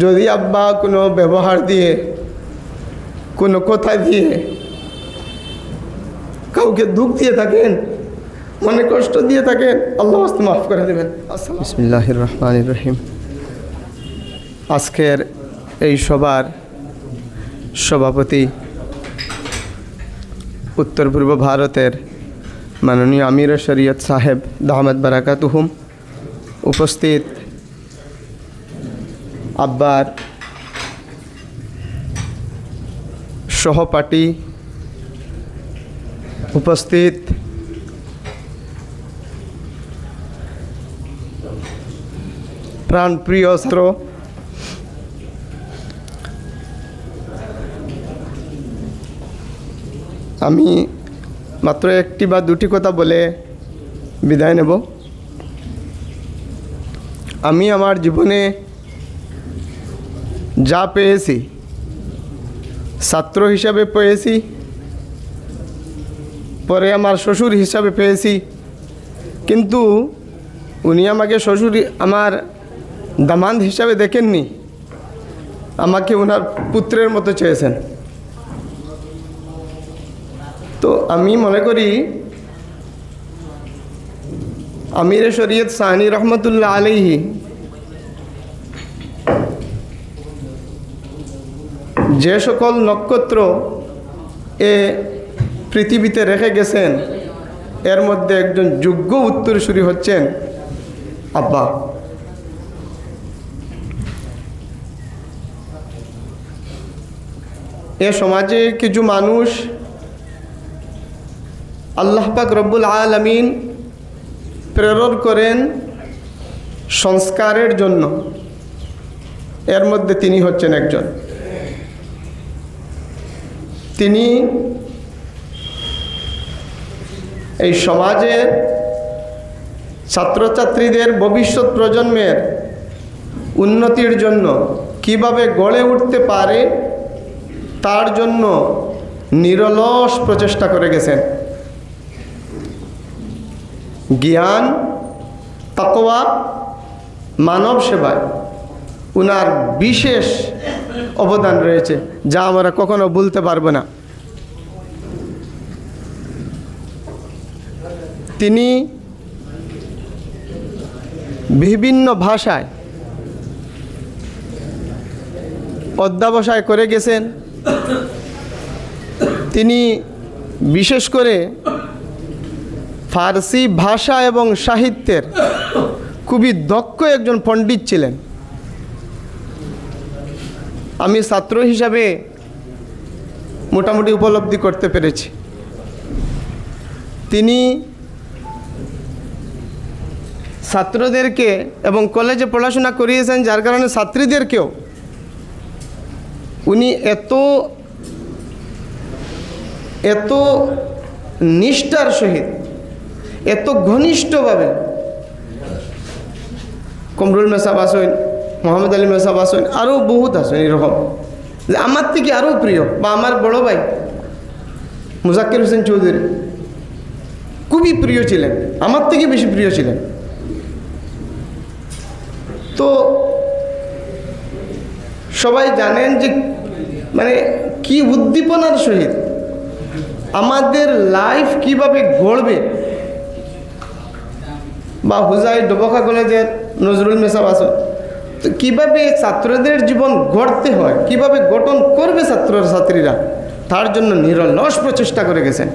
যদি আব্বা কোনো ব্যবহার দিয়ে, কোনো কথা দিয়ে কাউকে দুঃখ দিয়ে থাকেন, মনে কষ্ট দিয়ে থাকেন, আল্লাহ আস্তে মাফ করে দেবেন। বিসমিল্লাহির রহমানির রহিম। আজকের এই সভার সভাপতি উত্তর পূর্ব ভারতের মাননীয় আমির শরীয়ত সাহেব দামাত বারাকাতুহুম, উপস্থিত আব্বার সহপাঠী, উপস্থিত প্রাণপ্রিয় ছাত্র, আমি মাত্র একটি বা দুটি কথা বলে বিদায় নেব। আমি আমার জীবনে যা পেয়েছি ছাত্র হিসাবে পেয়েছি, পরে আমার শ্বশুর হিসাবে পেয়েছি, কিন্তু উনি আমাকে শ্বশুর, আমার দামাদ হিসাবে দেখেননি, আমাকে ওনার পুত্রের মতো চেয়েছেন। তো আমি মনে করি আমির শরীয়ত সানি রহমতুল্লাহ আলাইহি যে সকল নক্ষত্র এ পৃথিবীতে রেখে গেছেন, এর মধ্যে একজন যোগ্য উত্তরসূরি হচ্ছেন আব্বা। এ সমাজে কিছু মানুষ আল্লাহ পাক রব্বুল আলামিন প্রেরণ করেন সংস্কারের জন্য, এর মধ্যে তিনি হচ্ছেন একজন। তিনি এই সমাজের ছাত্রছাত্রীদের ভবিষ্যৎ প্রজন্মের উন্নতির জন্য কিভাবে গড়ে উঠতে পারে তার জন্য নিরলস প্রচেষ্টা করে গেছেন। জ্ঞান, তাকওয়া, মানব সেবায় উনার বিশেষ অবদান রয়েছে, যা আমরা কখনো ভুলতে পারবো না। তিনি বিভিন্ন ভাষায় অধ্যবসায় করে গেছেন। তিনি বিশেষ করে ফার্সি ভাষা এবং সাহিত্যের খুবই দক্ষ একজন পণ্ডিত ছিলেন। আমি ছাত্র হিসাবে মোটামুটি উপলব্ধি করতে পেরেছি। তিনি ছাত্রদেরকে এবং কলেজে পড়াশোনা করিয়েছেন, যার কারণে ছাত্রীদেরকেও উনি এত নিষ্ঠার সহিত, এত ঘনিষ্ঠভাবে, কমরুল মেসাব আসেন, মোহাম্মদ আলী মেসাব আসেন, আরও বহুত আসেন এরকম, যে আমার থেকে আরও প্রিয়, বা আমার বড় ভাই মুজাক্কির হোসেন চৌধুরী খুবই প্রিয় ছিলেন, আমার থেকে বেশি প্রিয় ছিলেন। তো সবাই জানেন যে মানে কি উদ্দীপনার সহিত আমাদের লাইফ কিভাবে গড়বে, বা হুজাই ডবকা কলেজের নজরুল মেসাব আসেন, তো কীভাবে ছাত্রদের জীবন গড়তে হয়, কিভাবে গঠন করবে ছাত্রছাত্রীরা, তার জন্য নিরলস প্রচেষ্টা করে গেছেন।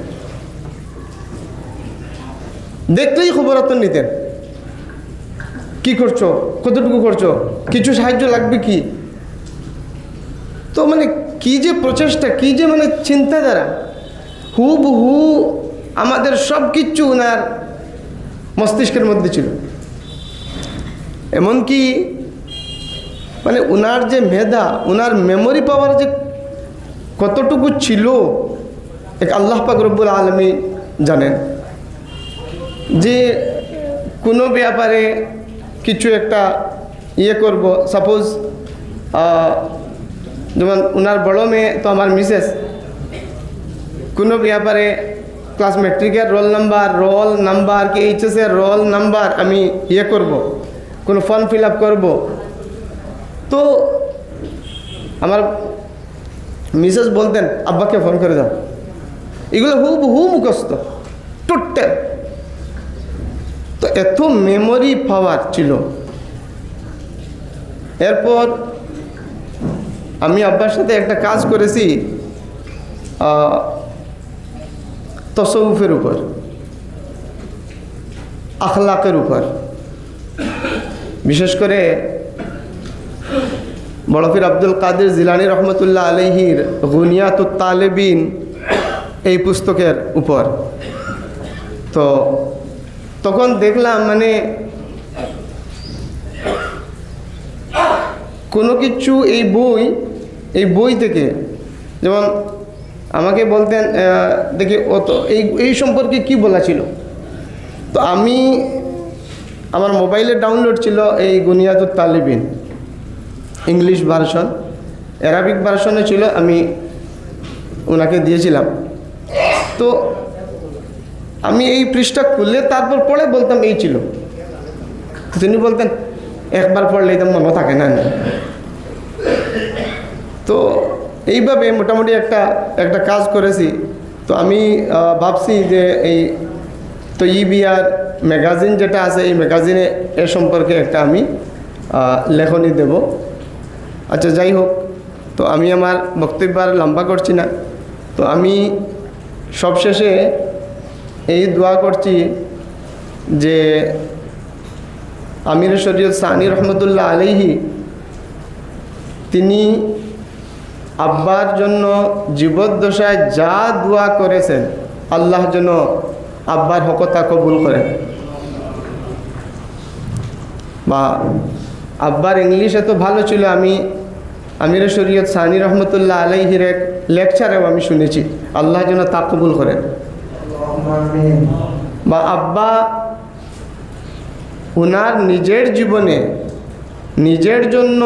দেখলেই খবরাতন নিতেন, কি করছো, কতটুকু করছো, কিছু সাহায্য লাগবে কি। তো মানে কি যে প্রচেষ্টা, কি যে মানে চিন্তাধারা, হুবহু আমাদের সব কিছু ওনার মস্তিষ্কের মধ্যে ছিল। এমনকি মানে ওনার যে মেধা, ওনার মেমোরি পাওয়ার যে কতটুকু ছিল, এক আল্লাহ পাক রব্বুল আলামিন জানেন। যে কোনো ব্যাপারে কিছু একটা করব, সাপোজ যেমন ওনার বড় মেয়ে তো আমার মিসেস, কোনো ব্যাপারে ক্লাস ম্যাট্রিকের রোল নাম্বার কি এইচএসের রোল নাম্বার আমি করব, কোনো ফর্ম ফিল আপ করবো, তো আমার মিসেস বলতেন আব্বাকে ফোন করে দাও, এগুলো হুবহু মুখস্থ টোটাল। তো এত মেমোরি পাওয়ার ছিল। এরপর আমি আব্বার সাথে একটা কাজ করেছি তসউফের উপর, আখলাকের উপর। বিশেষ করে বড় পীর আব্দুল কাদের জিলানী রহমতুল্লাহ আলাইহির গুনিয়াতুত তালেবিন এই পুস্তকের উপর। তো তখন দেখলাম মানে কোনো কিছু এই বই থেকে, যেমন আমাকে বলতেন দেখি ও তো এই সম্পর্কে কি বলা ছিল। তো আমি আমার মোবাইলে ডাউনলোড ছিল এই গুনিয়াতুত তালেবিন, ইংলিশ ভার্সন, অ্যারাবিক ভার্সনে ছিল, আমি ওনাকে দিয়েছিলাম। তো আমি এই পৃষ্ঠা খুললে তারপর পড়ে বলতাম এই ছিল। তো তিনি বলতেন একবার পড়লেই তো মনে থাকে না। তো এইভাবে মোটামুটি একটা কাজ করেছি। তো আমি ভাবছি যে এই তৈবিয়ার ম্যাগাজিন যেটা আছে, এই ম্যাগাজিনে এ সম্পর্কে একটা আমি লেখনী দেব। আচ্ছা, যাই হোক, তো আমি আমার বক্তব্য আর লম্বা করছি না। তো আমি সবশেষে এই দোয়া করছি যে আমির শরীয়ত সানি রহমতুল্লাহ আলাইহি তিনি আব্বার জন্য জীবদ্দশায় যা দোয়া করেছেন, আল্লাহ যেন আব্বার হকতা কবুল করেন। বা আব্বার ইংলিশ এত ভালো ছিল, আমি আমির শরীয়ত সানি রহমতুল্লাহ আলাইহির এক লেকচারেও আমি শুনেছি, আল্লাহ যেন তা কবুল করেন। বা আব্বা ওনার নিজের জীবনে নিজের জন্য,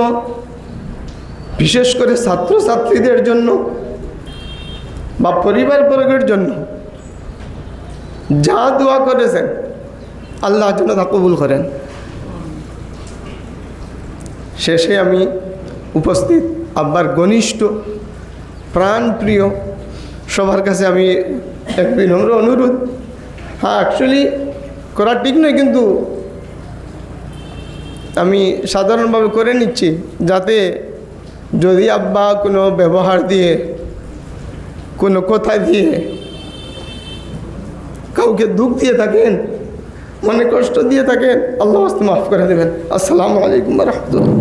বিশেষ করে ছাত্রছাত্রীদের জন্য বা পরিবারবর্গের জন্য যা দোয়া করেছেন, আল্লাহ যেন তা কবুল করেন। শেষে আমি উপস্থিত আব্বার ঘনিষ্ঠ প্রাণপ্রিয় সবার কাছে আমি এক বিনম্র অনুরোধ, হ্যাঁ অ্যাকচুয়ালি করা ঠিক নয়, কিন্তু আমি সাধারণভাবে করে নিচ্ছি, যাতে যদি আব্বা কোনো ব্যবহার দিয়ে, কোনো কথা দিয়ে কাউকে দুঃখ দিয়ে থাকেন, মনে কষ্ট দিয়ে থাকেন, আল্লাহ মাফ করে দেবেন। আসসালামু আলাইকুম ওয়া রাহমাতুল্লাহ।